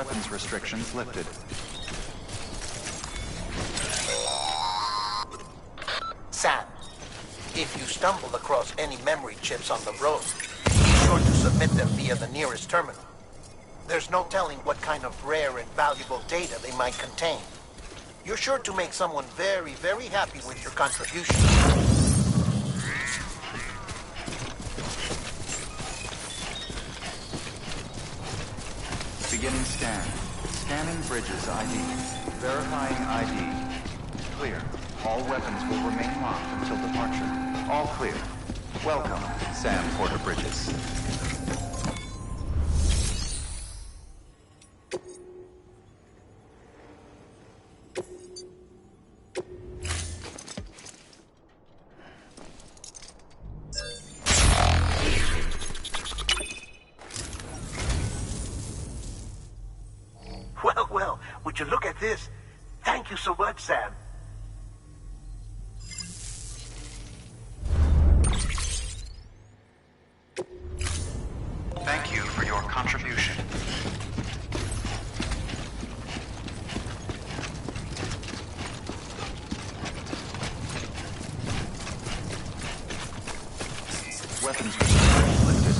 weapons restrictions lifted. Sam, if you stumble across any memory chips on the road, be sure to submit them via the nearest terminal. There's no telling what kind of rare and valuable data they might contain. You're sure to make someone very, very happy with your contribution. Beginning scan. Scanning bridges ID. Verifying ID. Clear. All weapons will remain locked until departure. All clear. Welcome, Sam Porter Bridges. Well, would you look at this? Thank you so much, Sam. Thank you for your contribution. Weapons restrictions lifted.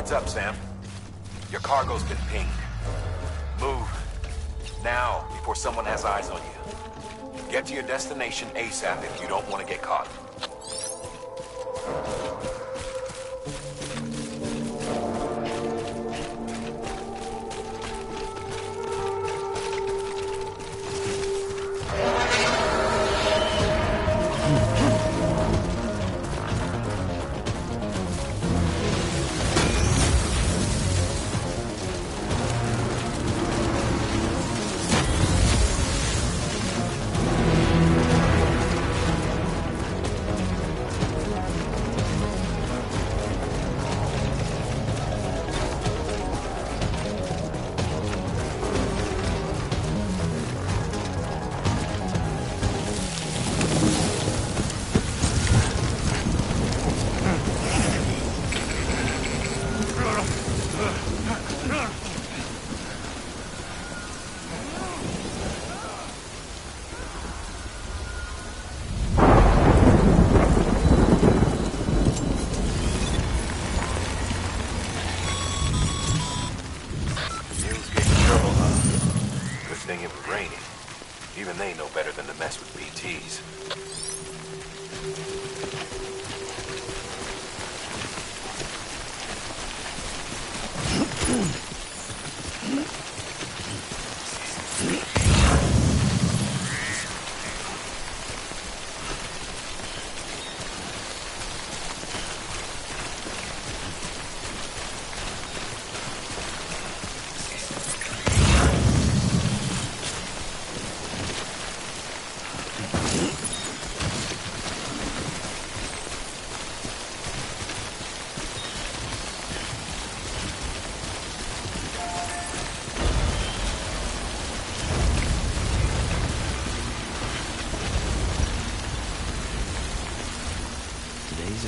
Heads up, Sam. Your cargo's been pinged. Move. Now, before someone has eyes on you. Get to your destination ASAP if you don't want to get caught. Even they know better than to mess with BTs.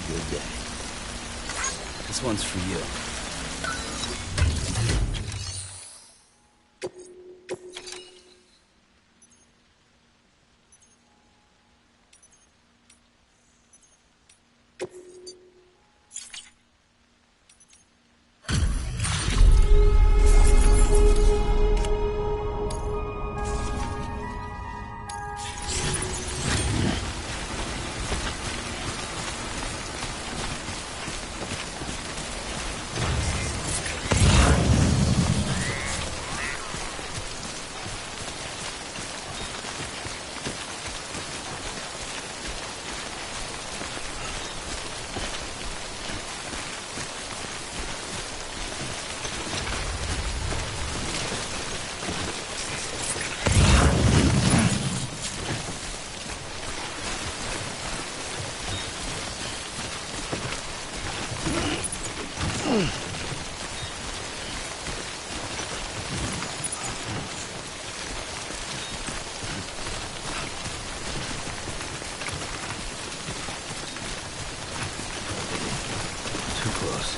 good day. This one's for you. Too close.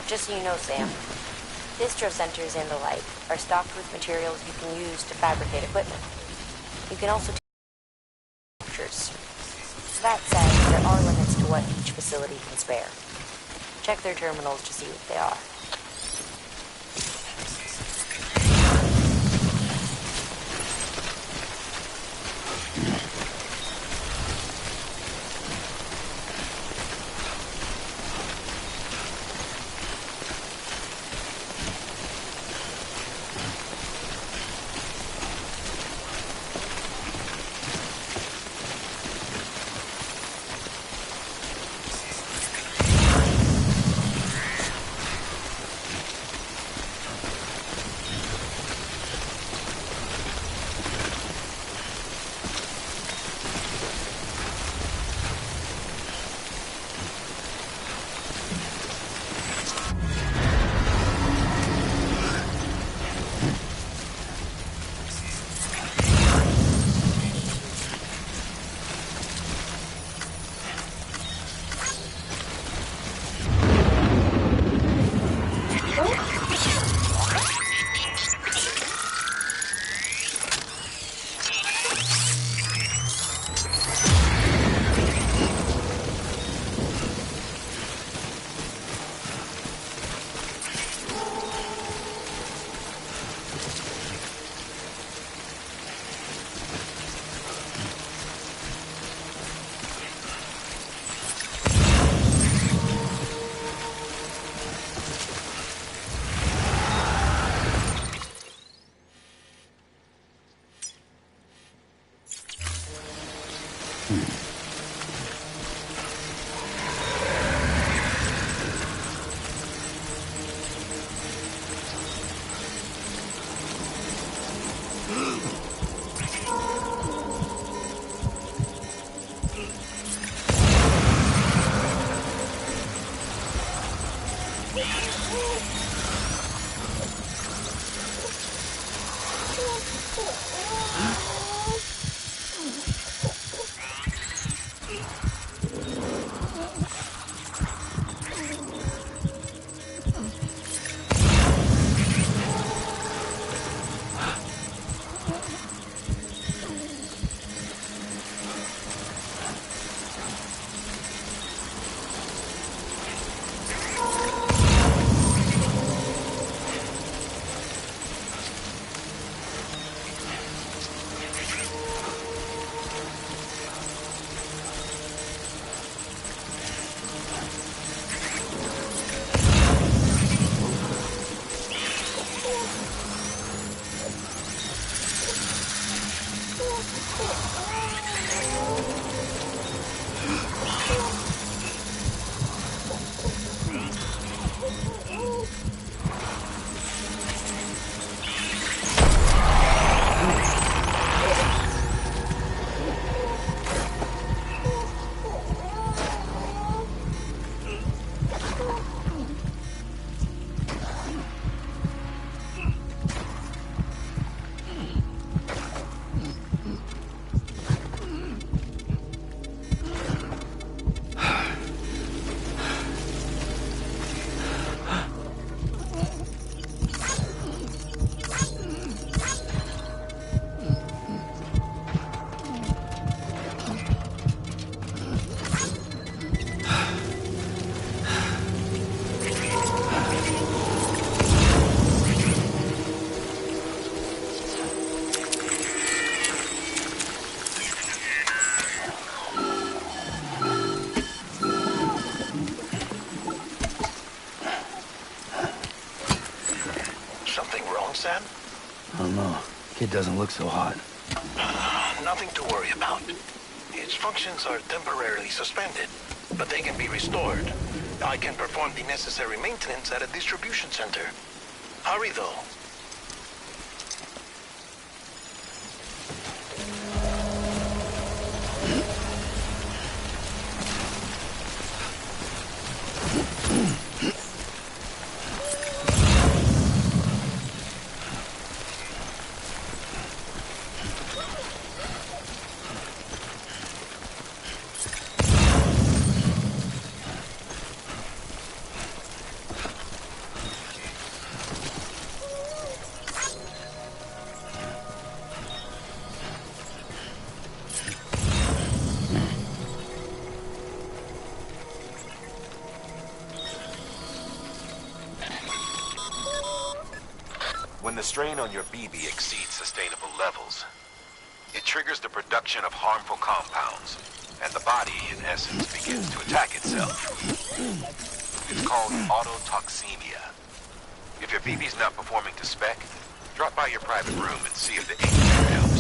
Just so you know, Sam, distro centers and the like are stocked with materials you can use to fabricate equipment. You can also take pictures. That said, there are limits to what each facility can spare. Check their terminals to see what they are. It doesn't look so hot. Nothing to worry about. Its functions are temporarily suspended, but they can be restored. I can perform the necessary maintenance at a distribution center. Hurry, though. When the strain on your BB exceeds sustainable levels, it triggers the production of harmful compounds, and the body, in essence, begins to attack itself. It's called autotoxemia. If your BB's not performing to spec, drop by your private room and see if the incubator helps.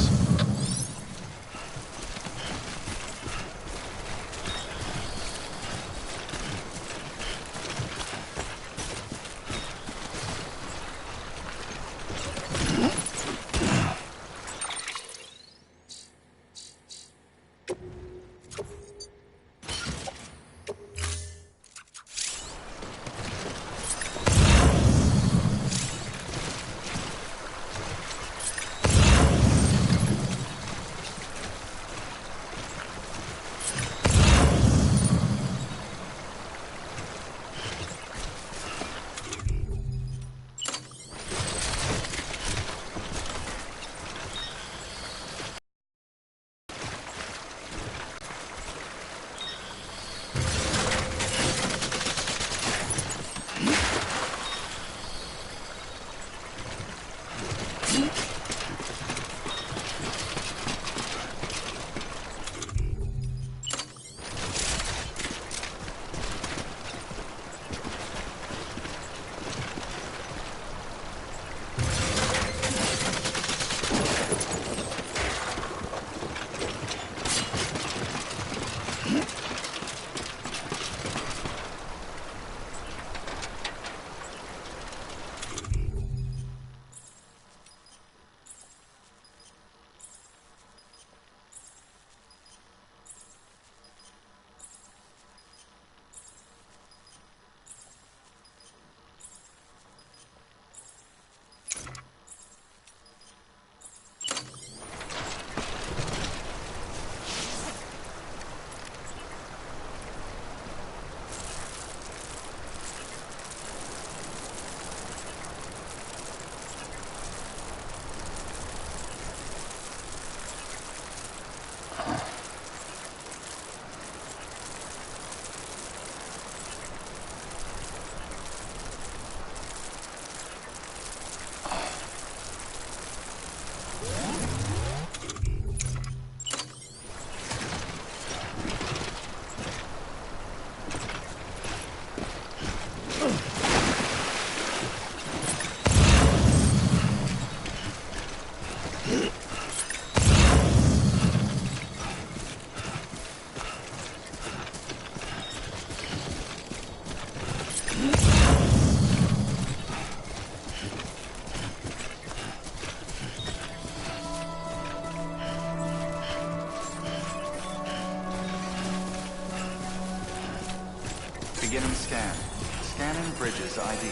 Beginning scan. Scanning bridges ID.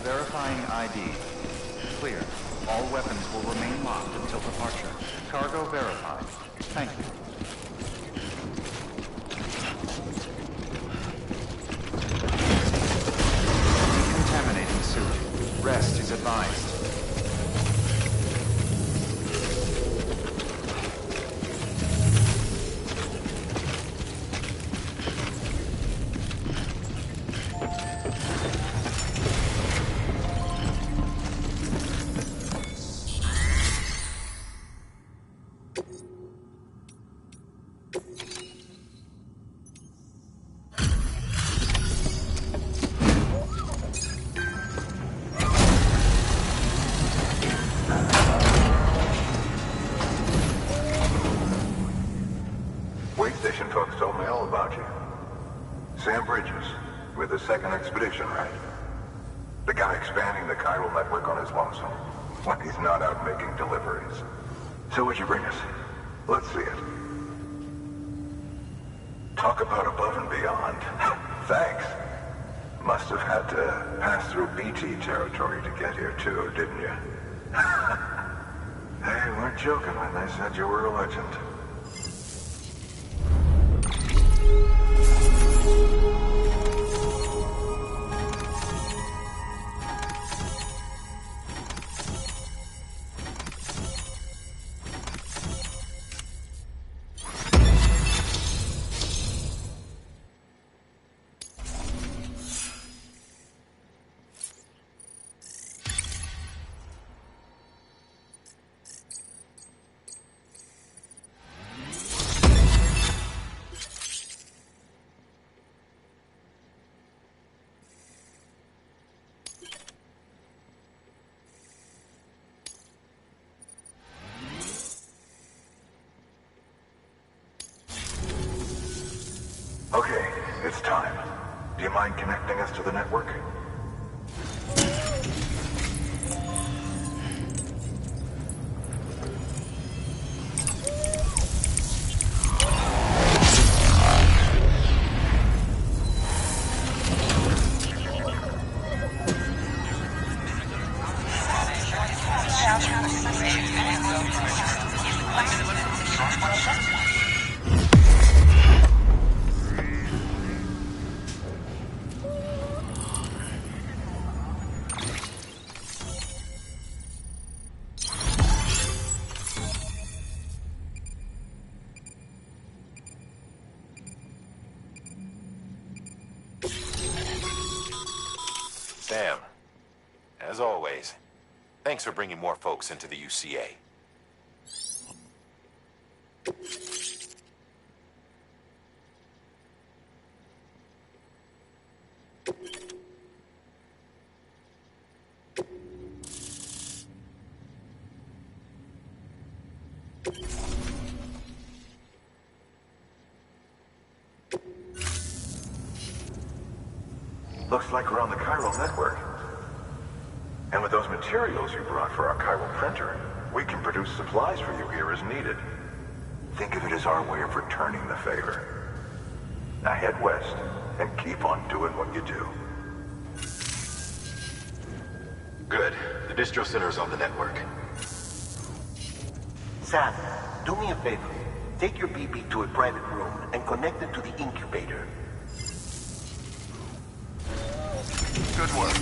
Verifying ID. Clear. All weapons will remain locked until departure. Cargo verified. Thank you. Decontaminating suit. Rest is advised. station folks told me all about you. Sam Bridges, with the second expedition, right? The guy expanding the chiral network on his lonesome. When he's not out making deliveries. So what'd you bring us? Let's see it. Talk about above and beyond. Thanks. Must have had to pass through BT territory to get here too, didn't you? They weren't joking when they said you were a legend. Okay, it's time. Do you mind connecting us to the network? Sam, as always, thanks for bringing more folks into the UCA. Looks like we're on the chiral network. And with those materials you brought for our chiral printer, we can produce supplies for you here as needed. Think of it as our way of returning the favor. Now head west and keep on doing what you do. Good. The distro center is on the network. Sam, do me a favor. Take your BB to a private room and connect it to the incubator. Good work.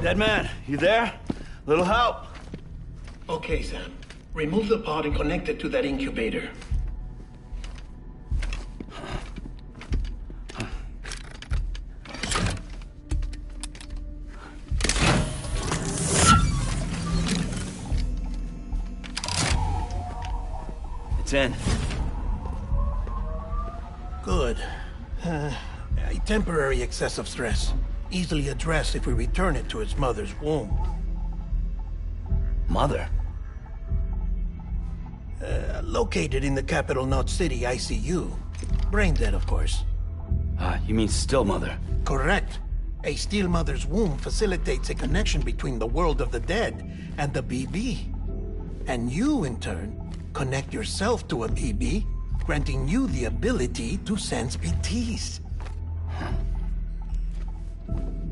Dead man, you there? Little help? Okay, Sam. Remove the pod and connect it to that incubator. It's in. Good. A temporary excess of stress. easily addressed if we return it to its mother's womb. Mother? Located in the capital Knot City ICU. Brain dead, of course. You mean still mother? Correct. A still mother's womb facilitates a connection between the world of the dead and the BB. And you, in turn, connect yourself to a BB, granting you the ability to sense BTs.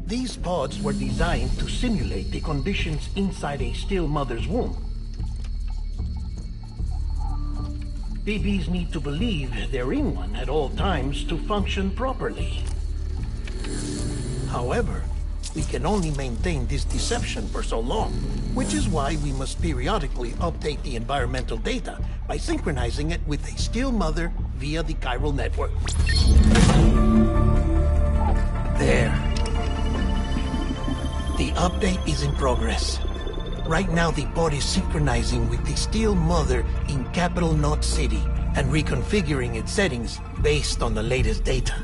These pods were designed to simulate the conditions inside a still mother's womb. BBs need to believe they're in one at all times to function properly. However, we can only maintain this deception for so long, which is why we must periodically update the environmental data by synchronizing it with a still mother via the chiral network. There. The update is in progress. Right now, the pod is synchronizing with the still mother in capital Knot City and reconfiguring its settings based on the latest data.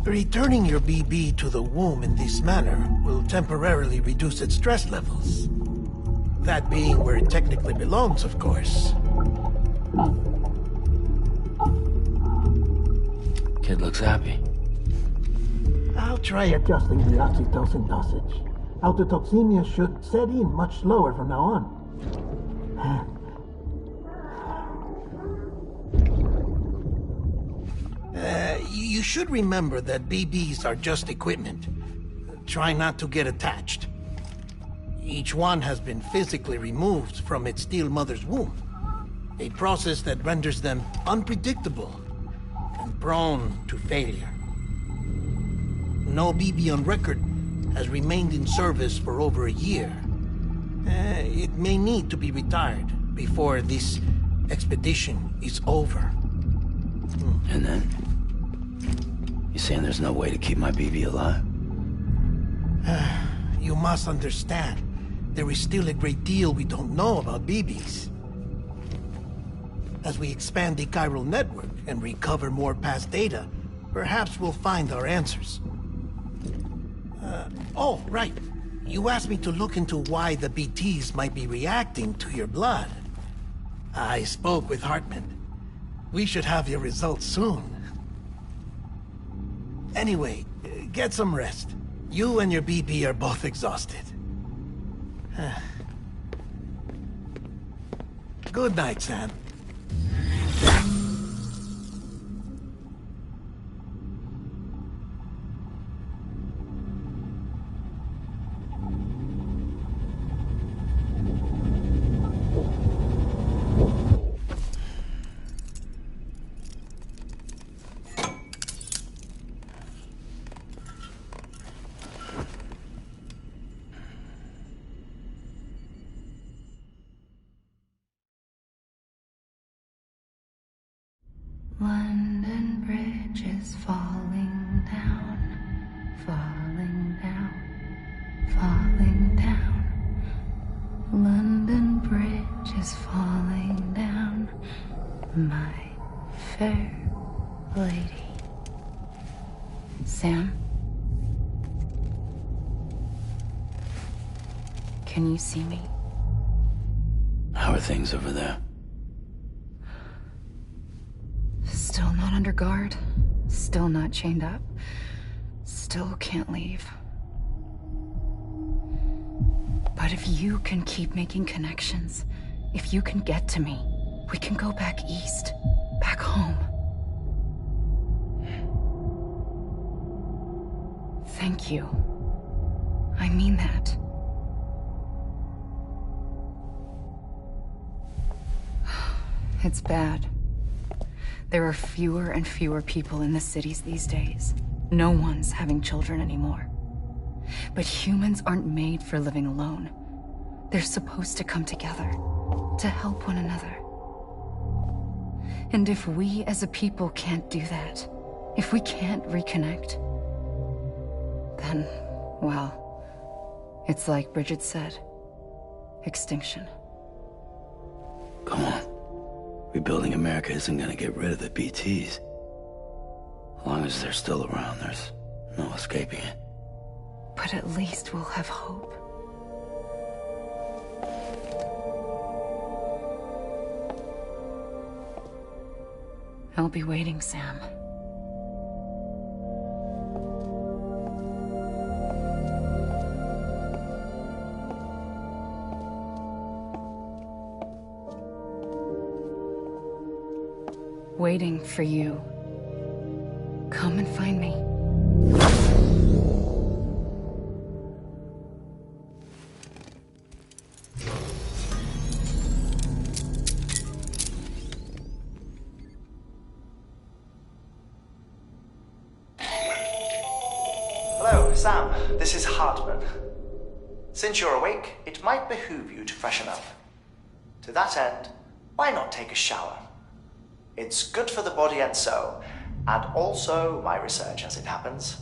Returning your BB to the womb in this manner will temporarily reduce its stress levels. That being where it technically belongs, of course. Kid looks happy. I'll try adjusting the oxytocin dosage. Autotoxemia should set in much slower from now on. You should remember that BBs are just equipment. Try not to get attached. Each one has been physically removed from its still mother's womb. A process that renders them unpredictable and prone to failure. No BB on record has remained in service for over a year. It may need to be retired before this expedition is over. And then? You saying there's no way to keep my BB alive? You must understand, there is still a great deal we don't know about BBs. As we expand the chiral network and recover more past data, perhaps we'll find our answers. Oh, right. You asked me to look into why the BTs might be reacting to your blood. I spoke with Hartman. We should have your results soon. Anyway, get some rest. You and your BB are both exhausted. Good night, Sam. London Bridge is falling down, falling down, falling down. London Bridge is falling down, my fair lady. Sam? Can you see me? How are things over there? Still not under guard, still not chained up, still can't leave. But if you can keep making connections, if you can get to me, we can go back east, back home. Thank you. I mean that. It's bad. There are fewer and fewer people in the cities these days. No one's having children anymore. But humans aren't made for living alone. They're supposed to come together, to help one another. And if we as a people can't do that, if we can't reconnect, then, well, it's like Bridget said, extinction. Come on. Rebuilding America isn't gonna get rid of the BTs. As long as they're still around, there's no escaping it. But at least we'll have hope. I'll be waiting, Sam. Waiting for you. Come and find me. Hello, Sam. This is Hartman. Since you're awake, it might behoove you to freshen up. To that end, why not take a shower? It's good for the body and soul, and also my research as it happens.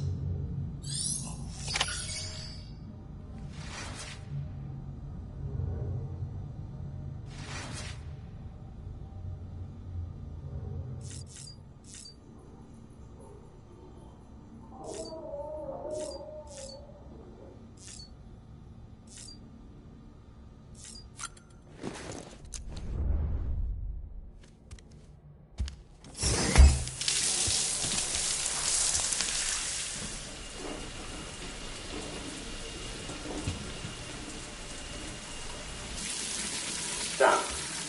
Sam,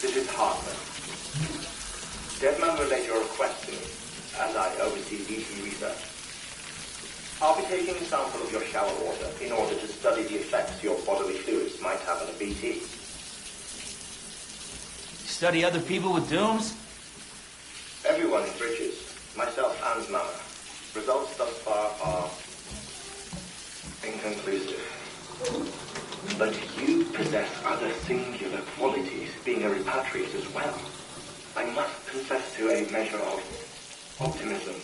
this is Hartman. Deadman relayed your request to me, as I oversee BT research. I'll be taking a sample of your shower water in order to study the effects your bodily fluids might have on a BT. Study other people with dooms? Everyone in Bridges, myself and Mama. Results thus far are inconclusive. But you possess other singular qualities, being a repatriate as well. I must confess to a measure of optimism.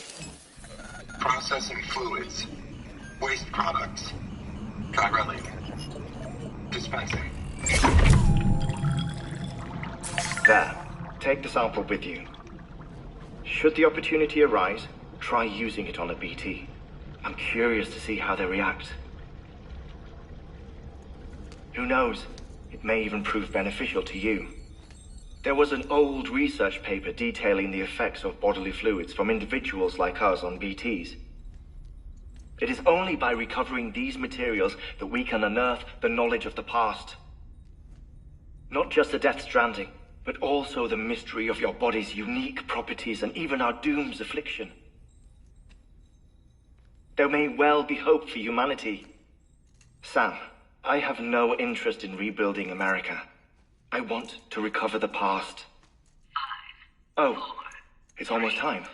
Processing fluids. Waste products. Try running. Dispensing. There. Take the sample with you. Should the opportunity arise, try using it on a BT. I'm curious to see how they react. Who knows? It may even prove beneficial to you. There was an old research paper detailing the effects of bodily fluids from individuals like us on BTs. It is only by recovering these materials that we can unearth the knowledge of the past. Not just the death stranding, but also the mystery of your body's unique properties and even our doom's affliction. There may well be hope for humanity. Sam, I have no interest in rebuilding America. I want to recover the past. 5, 4, it's almost time. 2,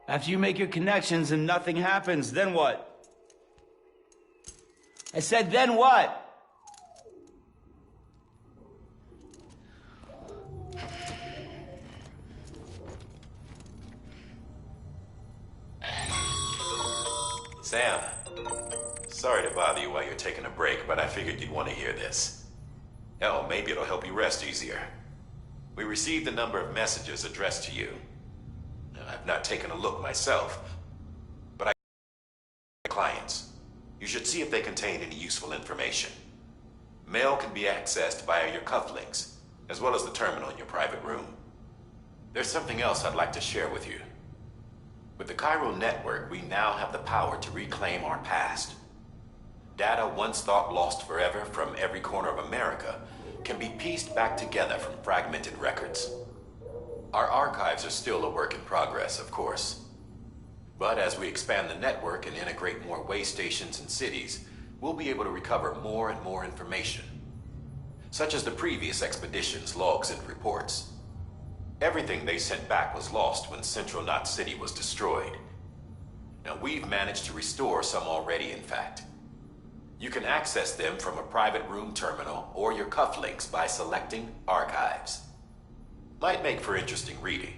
1. After you make your connections and nothing happens, then what? I said, then what? Sam, sorry to bother you while you're taking a break, but I figured you'd want to hear this. Hell, maybe it'll help you rest easier. We received a number of messages addressed to you. Now, I've not taken a look myself, but I clients. You should see if they contain any useful information. Mail can be accessed via your cufflinks, as well as the terminal in your private room. There's something else I'd like to share with you. With the Chiral network, we now have the power to reclaim our past. Data once thought lost forever from every corner of America can be pieced back together from fragmented records. Our archives are still a work in progress, of course. But as we expand the network and integrate more way stations and cities, we'll be able to recover more and more information, such as the previous expedition's logs and reports. Everything they sent back was lost when Central Knot City was destroyed. Now, we've managed to restore some already, in fact. You can access them from a private room terminal or your cufflinks by selecting Archives. Might make for interesting reading.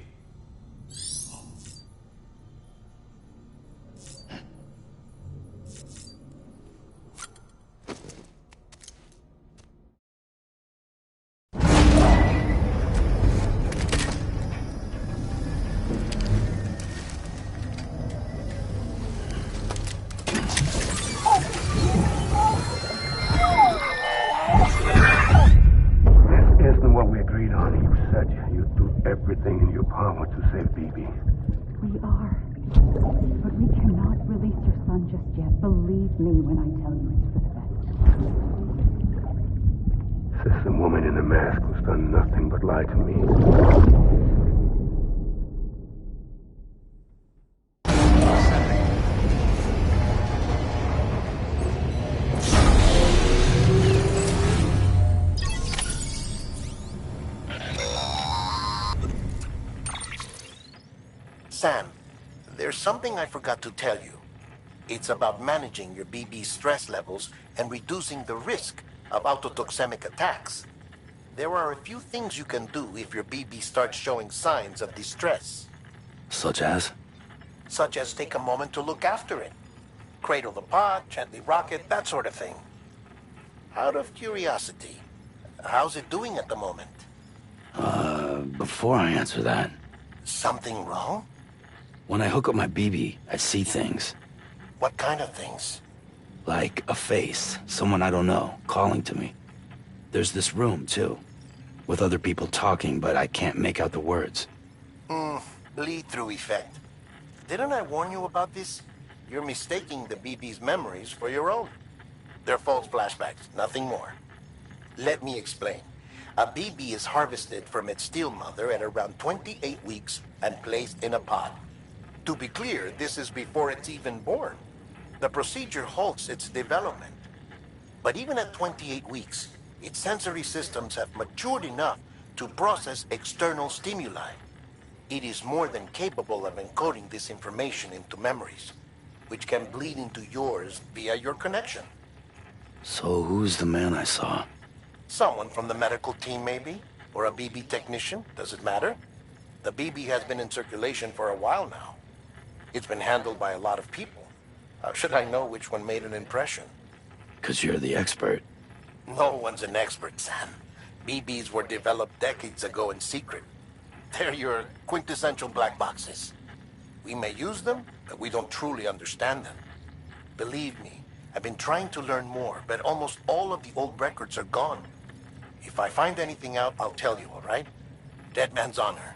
Do everything in your power to save BB. We are. But we cannot release your son just yet. Believe me when I tell you it's for the best. Says the woman in the mask who's done nothing but lie to me. Sam, there's something I forgot to tell you. It's about managing your BB stress levels and reducing the risk of autotoxemic attacks. There are a few things you can do if your BB starts showing signs of distress. Such as? Such as take a moment to look after it. Cradle the pot, gently rock it, that sort of thing. Out of curiosity, how's it doing at the moment? Before I answer that... Something wrong? When I hook up my BB, I see things. What kind of things? Like a face, someone I don't know, calling to me. There's this room, too, with other people talking, but I can't make out the words. Bleed-through effect. Didn't I warn you about this? You're mistaking the BB's memories for your own. They're false flashbacks, nothing more. Let me explain. A BB is harvested from its steel mother at around 28 weeks and placed in a pod. To be clear, this is before it's even born. The procedure halts its development. But even at 28 weeks, its sensory systems have matured enough to process external stimuli. It is more than capable of encoding this information into memories, which can bleed into yours via your connection. So who's the man I saw? Someone from the medical team, maybe? Or a BB technician? Does it matter? The BB has been in circulation for a while now. It's been handled by a lot of people. How should I know which one made an impression? 'Cause you're the expert. No one's an expert, Sam. BBs were developed decades ago in secret. They're your quintessential black boxes. We may use them, but we don't truly understand them. Believe me, I've been trying to learn more, but almost all of the old records are gone. If I find anything out, I'll tell you, all right? Dead man's honor.